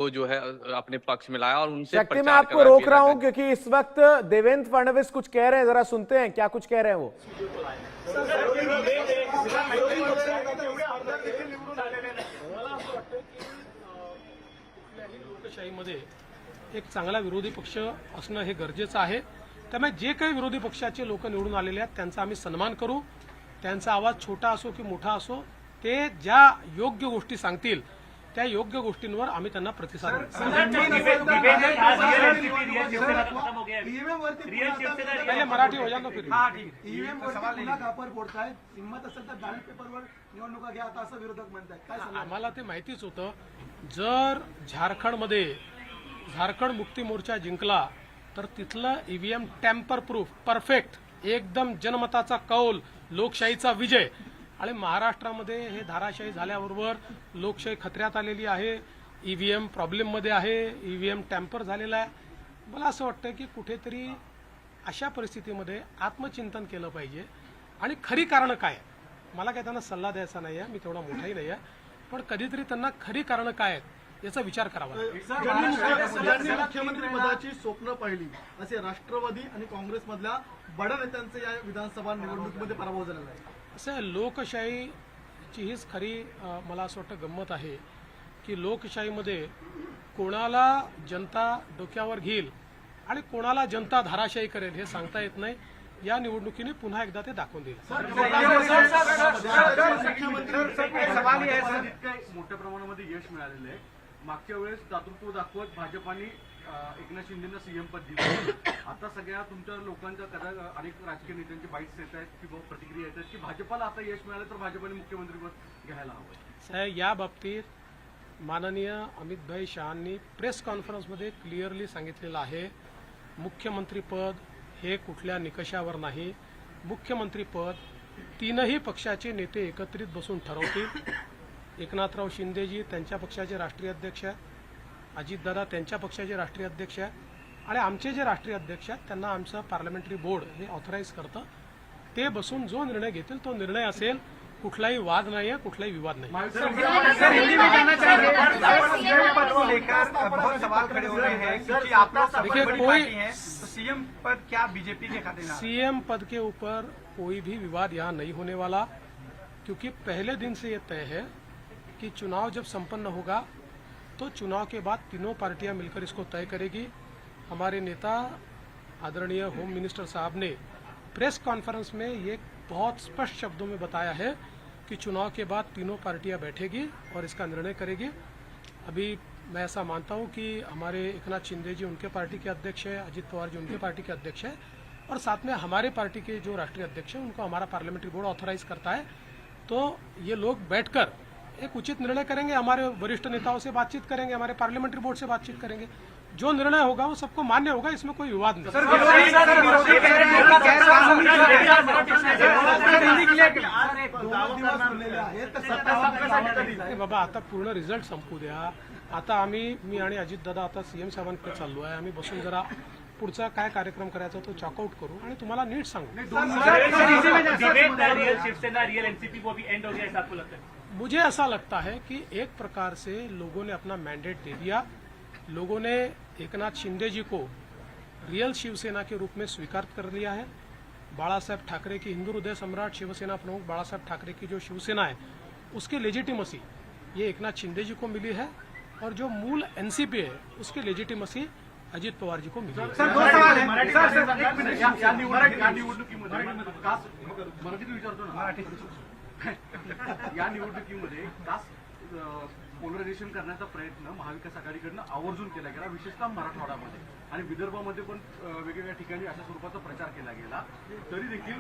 वो जो है अपने पक्ष में लाया और उनसे शक्ति मैं प्रचार आपको करा रोक दिया रहा था। हूं क्योंकि इस वक्त देवेंद्र फडणवीस कुछ कह रहे हैं, जरा सुनते हैं क्या कुछ कह रहे हैं वो। लोकशाहीमध्ये एक चांगला विरोधी पक्ष असणं हे गरजेचं आहे। त्यामुळे जे काही विरोधी पक्षाचे लोक निवडून आलेले आहेत त्यांचा आम्ही सन्मान करू। त्यांचा आवाज छोटा असो की मोठा असो, ते ज्या योग्य गोष्टी सांगतील त्या योग्य गोष्टींवर आम्ही त्यांना प्रतिसाद देऊ। पहले मराठी हो जाना फिर ईव्हीएम वरती घापर फोडतायत, हिंमत असेल तर बॅलेट पेपरवर निवडणुका घ्या आता असं विरोधक म्हणतात। काय सांगाल? आम्हाला ते माहितीच होतं, जर झारखंडमध्ये झारखंड मुक्ती मोर्चा जिंकला तर तिथलं ईव्हीएम टॅम्पर प्रूफ परफेक्ट एकदम जनमताचा कौल लोकशाहीचा विजय, आणि महाराष्ट्रामध्ये हे धाराशाही झाल्याबरोबर लोकशाही खतऱ्यात आलेली आहे, ईव्हीएम प्रॉब्लेममध्ये आहे, ईव्हीएम टॅम्पर झालेला आहे। मला असं वाटतं की कुठेतरी अशा परिस्थितीमध्ये आत्मचिंतन केलं पाहिजे आणि खरी कारणं काय आहेत। मला काय त्यांना सल्ला द्यायचा नाही आहे, मी तेवढा मोठाही नाही आहे, पण कधीतरी त्यांना खरी कारणं काय आहेत याचा विचार करावा लागेल। मुख्यमंत्री पदाची स्वप्न पाहिली असे राष्ट्रवादी आणि काँग्रेसमधल्या बड्या नेत्यांचे या विधानसभा निवडणुकीमध्ये पराभव झालेला आहे। असं लोकशाहीची हीच खरी मला असं वाटतं गंमत आहे की लोकशाहीमध्ये कोणाला जनता डोक्यावर घेईल आणि कोणाला जनता धाराशाही करेल हे सांगता येत नाही। या निवडणुकीने पुन्हा एकदा ते दाखवून देईल। मोठ्या प्रमाणामध्ये यश मिळालेलं आहे। मागच्या वेळेस दातृत्व दाखवत भाजपाने एकनाथ शिंदेना सीएम पद दिलं। आता सगळ्या तुमच्या लोकांच्या अनेक राजकीय नेत्यांचे बाईट्स येत आहेत किंवा प्रतिक्रिया येत आहेत की भाजपाला आता यश मिळालं तर भाजपाने मुख्यमंत्रीपद घ्यायला हवं। साहेब, या बाबतीत माननीय अमित भाई शहांनी प्रेस कॉन्फरन्समध्ये क्लिअरली सांगितलेलं आहे, मुख्यमंत्रीपद हे कुठल्या निकषावर नाही, मुख्यमंत्रीपद तीनही पक्षाचे नेते एकत्रित बसून ठरवतील। एकनाथराव शिंदेजी त्यांच्या पक्षाचे राष्ट्रीय अध्यक्ष आहेत, अजितदादा त्यांच्या पक्षाचे राष्ट्रीय अध्यक्ष आहेत आणि आमचे जे राष्ट्रीय अध्यक्ष आहेत त्यांना आमचं पार्लमेंटरी बोर्ड हे ऑथराईज करतं। ते बसून जो निर्णय घेतील तो निर्णय असेल, कुठलाही वाद नाही आहे, कुठलाही विवाद नाही। सीएम पद क्या बीजेपी के खाते में? सीएम पद के ऊपर कोई भी विवाद यहाँ नहीं होने वाला, क्योंकि पहले दिन से ये तय है कि चुनाव जब संपन्न होगा तो चुनाव के बाद तीनों पार्टियां मिलकर इसको तय करेगी। हमारे नेता आदरणीय होम मिनिस्टर साहब ने प्रेस कॉन्फ्रेंस में ये बहुत स्पष्ट शब्दों में बताया है कि चुनाव के बाद तीनों पार्टियां बैठेगी और इसका निर्णय करेगी। अभी मैं ऐसा मानता हूं कि हमारे एकनाथ शिंदे जी उनके पार्टी के अध्यक्ष हैं, अजित पवार जी उनके पार्टी के अध्यक्ष हैं, और साथ में हमारे पार्टी के जो राष्ट्रीय अध्यक्ष हैं उनको हमारा पार्लियामेंट्री बोर्ड ऑथराइज करता है। तो ये लोग बैठकर एक उचित निर्णय करेंगे, हमारे वरिष्ठ नेताओं से बातचीत करेंगे, हमारे पार्लियामेंट्री बोर्ड से बातचीत करेंगे, जो निर्णय होगा वो सबको मान्य होगा, इसमें कोई विवाद नहीं। बाबा, आता पूर्ण रिझल्ट संपू द्या। आता मी आणि अजितदादा आता सीएम साहेबांकडे चाललो आहे, आम्ही बसून जरा पुढचा काय कार्यक्रम करायचा तो चॉकआउट करू आणि तुम्हाला नीट सांगू। मुझे ऐसा लगता है कि एक प्रकार से लोगों ने अपना मैंडेट दे दिया, लोगों ने एकनाथ शिंदे जी को रियल शिवसेना के रूप में स्वीकार कर लिया है। बाला साहेब ठाकरे की हिंदू हृदय सम्राट शिवसेना प्रमुख बाला साहेब ठाकरे की जो शिवसेना है उसकी लेजिटिमसी ये एकनाथ शिंदे जी को मिली है, और जो मूल एनसीपी है उसकी लेजिटिमसी अजित पवार जी को मिली है। या निवडणुकीमध्ये कास्ट पोलरायझेशन करण्याचा प्रयत्न महाविकास आघाडीकडनं आवर्जून केला गेला, विशेषतः मराठवाड्यामध्ये आणि विदर्भामध्ये पण वेगवेगळ्या ठिकाणी अशा स्वरूपाचा प्रचार केला गेला। तरी देखील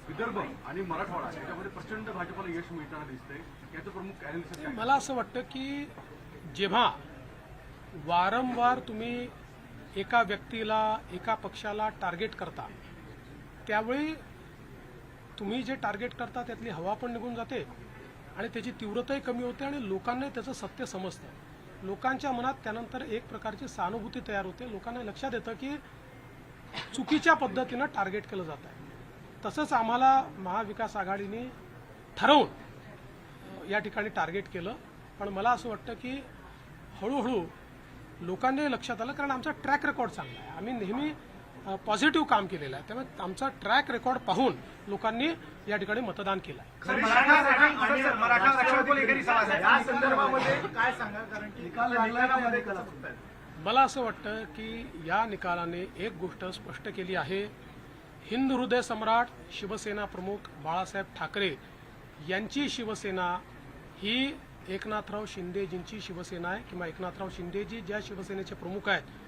विदर्भ आणि मराठवाडा याच्यामध्ये प्रचंड भाजपला यश मिळताना दिसतंय। याचं प्रमुख ॲनालिसिस काय? मला असं वाटतं की जेव्हा वारंवार तुम्ही एका व्यक्तीला एका पक्षाला टार्गेट करता त्यावेळी तुम्ही जे टार्गेट करता त्यातली हवा पण निघून जाते आणि त्याची तीव्रताही कमी होते आणि लोकांना त्याचं सत्य समजतं। लोकांच्या मनात त्यानंतर एक प्रकारची सहानुभूती तयार होते, लोकांना लक्षात येतं की चुकीच्या पद्धतीनं टार्गेट केलं जात आहे। तसंच आम्हाला महाविकास आघाडीने ठरवून या ठिकाणी टार्गेट केलं, पण मला असं वाटतं की हळूहळू लोकांनी लक्षात आलं, कारण आमचा ट्रॅक रेकॉर्ड चांगला आहे, आम्ही नेहमी पॉझिटिव्ह काम केलेलं आहे, त्यामुळे आमचा ट्रॅक रेकॉर्ड पाहून लोकांनी या ठिकाणी मतदान केलं आहे. मराठा आरक्षण को लेकर ही सवाल है. या संदर्भामध्ये काय सांगाल, कारण की निकाल लागला आहे, त्या निकालात सुद्धा आहे. मला असं वाटतं की या निकालाने एक गोष्ट स्पष्ट केली आहे, हिंद हृदय सम्राट शिवसेना प्रमुख बाळासाहेब ठाकरे यांची शिवसेना ही एकनाथराव शिंदेजींची शिवसेना आहे, किंवा एकनाथराव शिंदेजी ज्या शिवसेनेचे प्रमुख आहेत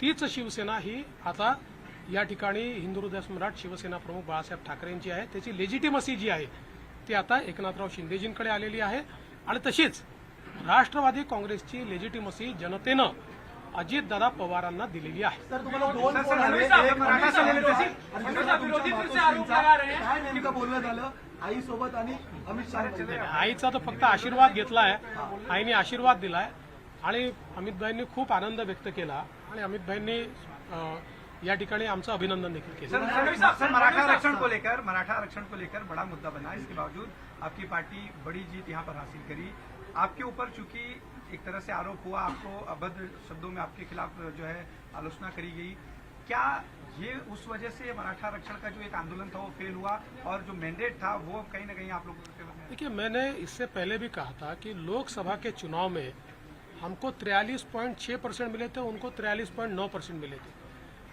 तीच शिवसेना ही आता या ठिकाणी हिंदू हृदय सम्राट शिवसेना प्रमुख बाळासाहेब ठाकरे यांची आहे. त्याची लेजिटिमसी जी आहे ती आता एकनाथराव शिंदेजींकडे आलेली आहे. आणि तशीच राष्ट्रवादी काँग्रेसची लेजिटिमसी जनतेनं अजितदादा पवारांना दिलेली आहे. सर, तुम्हाला दोन फोन आले, एक मराठा सेनेचे आणि दुसरा तुमच्या मातोश्रींचा. काय नेमकं बोलणं झालं आईसोबत आणि अमित शहा? आईचा तर फक्त आशीर्वाद घेतला आहे, आईने आशीर्वाद दिलाय आणि अमितभाईंनी खूप आनंद व्यक्त केला आणि अमितभाईंनी या ठिकाणी आमचं अभिनंदन देखील केलं. सर, मराठा आरक्षण को लेकर बड़ा मुद्दा बना, इसके बावजूद आपकी पार्टी बड़ी जीत यहाँ पर हासिल करी. आपके ऊपर चूंकि एक तरह से आरोप हुआ, आपको अभद्र शब्दों में आपके खिलाफ जो है आलोचना करी गई, क्या ये उस वजह से मराठा आरक्षण का जो एक आंदोलन था वो फेल हुआ और जो मैंडेट था वो कहीं ना कहीं आप लोगों के फेवर में? देखिए, मैंने इससे पहले भी कहा था कि लोकसभा के चुनाव में हमको 43.6% मिले थे, उनको 43.9% मिले थे.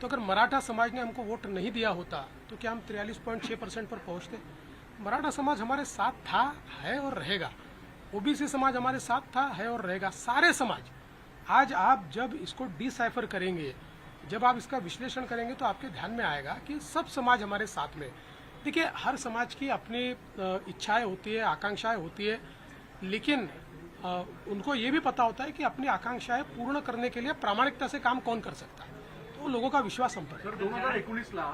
तो अगर मराठा समाज ने हमको वोट नहीं दिया होता तो क्या हम 43.6% पर पहुंचते? मराठा समाज हमारे साथ था, है और रहेगा. ओबीसी समाज हमारे साथ था, है और रहेगा. सारे समाज. आज आप जब इसको डिसाइफर करेंगे, जब आप इसका विश्लेषण करेंगे तो आपके ध्यान में आएगा कि सब समाज हमारे साथ में. देखिए, हर समाज की अपनी इच्छाएं होती है, आकांक्षाएं होती है, लेकिन उनको ये भी पता होता है कि अपनी आकांक्षाएं पूर्ण करने के लिए प्रामाणिकता से काम कौन कर सकता है. तो लोगों का विश्वास हम पर. सर, 2019ला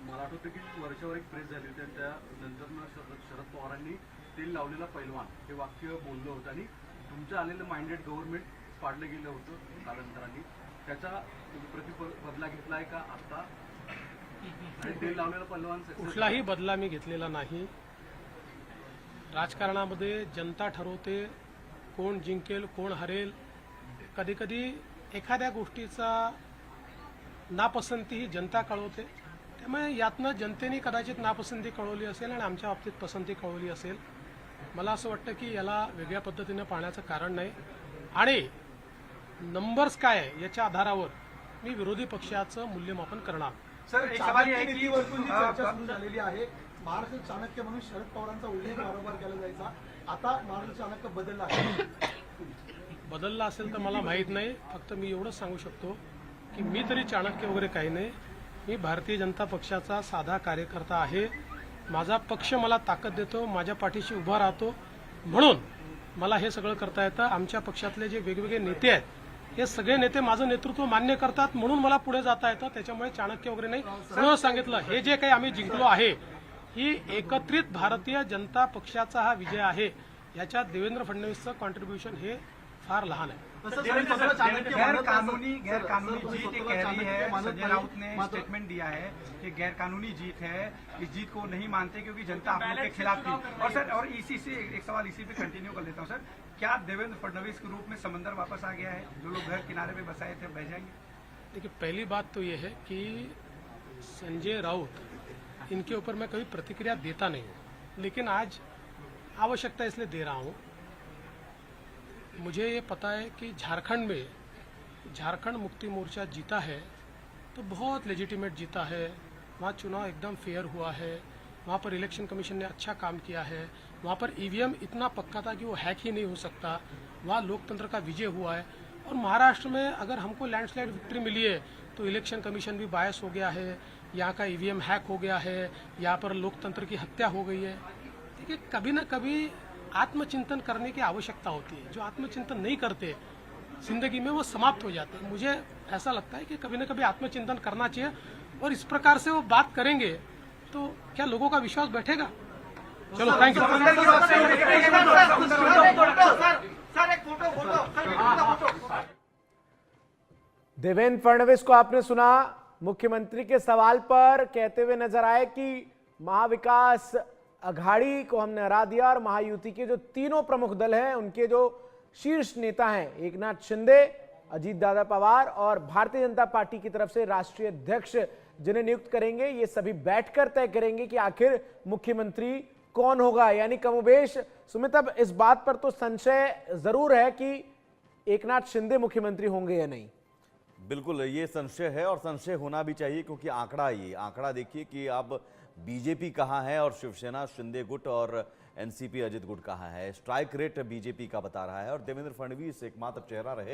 मला आठवतं की वर्षावर एक प्रेस झाली होती, त्यानंतर शरद पवारांनी तेल लावलेला पैलवान हे वाक्य बोललं होतं आणि तुमचं आलेलं माइंडेड गव्हर्नमेंट पाडलं गेलं होतं कालांतराने. त्याचा बदला घेतलाय का आता? आणि तेल लावलेला पैलवान कुठलाही बदला मी घेतलेला नाही. राजकारणामध्ये जनता ठरवते कोण जिंकेल, कोण हरेल. कधी कधी एखाद्या गोष्टीचा नापसंती ही जनता कळवते, त्यामुळे यातनं जनतेने कदाचित नापसंती कळवली असेल आणि आमच्या बाबतीत पसंती कळवली असेल. मला असं वाटतं की याला वेगळ्या पद्धतीने पाहण्याचं कारण नाही. आणि नंबर्स काय आहे याच्या आधारावर मी विरोधी पक्षाचं मूल्यमापन करणार. सर, एक सवाल ये है चाणक्य की नीतीवरतून जी चर्चा सुरू झालेली आहे, महाराष्ट्र चाणक्य म्हणून शरद पवारांचा उल्लेख वारंवार केला जायचा, आता महाराष्ट्र चाणक्य बदलला आहे. बदलला असेल तर मला माहीत नाही. फक्त मी एवढंच सांगू शकतो की मी तरी चाणक्य वगैरे काही नाही. मी भारतीय जनता पक्षाचा साधा कार्यकर्ता आहे. माझा पक्ष मला ताकद देतो, माझ्या पाठीशी उभा राहतो, म्हणून मला हे सगळं करता येतं. आमच्या पक्षातले जे वेगवेगळे नेते आहेत हे सगळे नेते माझं नेतृत्व मान्य करतात, म्हणून मला पुढे जाता येतं. त्याच्यामुळे चाणक्य वगैरे नाही. म्हणून सांगितलं, हे जे काही आम्ही जिंकलो आहे ही एकत्रित भारतीय जनता पक्षाचा हा विजय आहे. याच्यात देवेंद्र फडणवीसचं कॉन्ट्रीब्युशन हे फार लहान आहे. गैरकानूनी जीत ये कह रही है, संजय राउत ने स्टेटमेंट दिया है कि गैरकानूनी जीत है, इस जीत को नहीं मानते क्योंकि जनता आप लोग के खिलाफ थी. और सर, और इसी से एक सवाल इसी पे कंटिन्यू कर लेता हूँ सर, क्या देवेंद्र फडणवीस के रूप में समंदर वापस आ गया है? जो लोग घर किनारे पे बसाए थे बह जाएंगे? देखिए, पहली बात तो ये है कि संजय राउत, इनके ऊपर मैं कभी प्रतिक्रिया देता नहीं हूँ, लेकिन आज आवश्यकता इसलिए दे रहा हूँ. मुझे ये पता है कि झारखंड में झारखंड मुक्ति मोर्चा जीता है तो बहुत लेजिटिमेट जीता है. वहाँ चुनाव एकदम फेयर हुआ है, वहाँ पर इलेक्शन कमीशन ने अच्छा काम किया है, वहाँ पर ईवीएम इतना पक्का था कि वो हैक ही नहीं हो सकता. वहाँ लोकतंत्र का विजय हुआ है. और महाराष्ट्र में अगर हमको लैंडस्लाइड विक्ट्री मिली है तो इलेक्शन कमीशन भी बायस हो गया है, यहाँ का ईवीएम हैक हो गया है, यहाँ पर लोकतंत्र की हत्या हो गई है. देखिए, कभी ना कभी आत्मचिंतन करने की आवश्यकता होती है. जो आत्मचिंतन नहीं करते जिंदगी में वो समाप्त हो जाते हैं. मुझे ऐसा लगता है कि कभी ना कभी आत्मचिंतन करना चाहिए, और इस प्रकार से वो बात करेंगे तो क्या लोगों का विश्वास बैठेगा? चलो, थैंक यू. देवेंद्र फडणवीस को आपने सुना. मुख्यमंत्री के सवाल पर कहते हुए नजर आए कि महाविकास अघाड़ी को हमने हरा दिया और महायुति के जो तीनों प्रमुख दल हैं उनके जो शीर्ष नेता हैं एकनाथ शिंदे, अजीत दादा पवार और भारतीय जनता पार्टी की तरफ से राष्ट्रीय अध्यक्ष जिन्हें नियुक्त करेंगे, ये सभी बैठकर तय करेंगे कि आखिर मुख्यमंत्री कौन होगा। यानी कमोबेश सुमित, अब इस बात पर तो संशय जरूर है कि एकनाथ शिंदे मुख्यमंत्री होंगे या नहीं। बिल्कुल ये संशय है और संशय होना भी चाहिए, क्योंकि ये आंकड़ा देखिए कि अब बीजेपी कहाँ है और शिवसेना शिंदे गुट और एनसीपी अजित गुट कहाँ है। स्ट्राइक रेट बीजेपी का बता रहा है और देवेंद्र फडणवीस एकमात्र चेहरा रहे।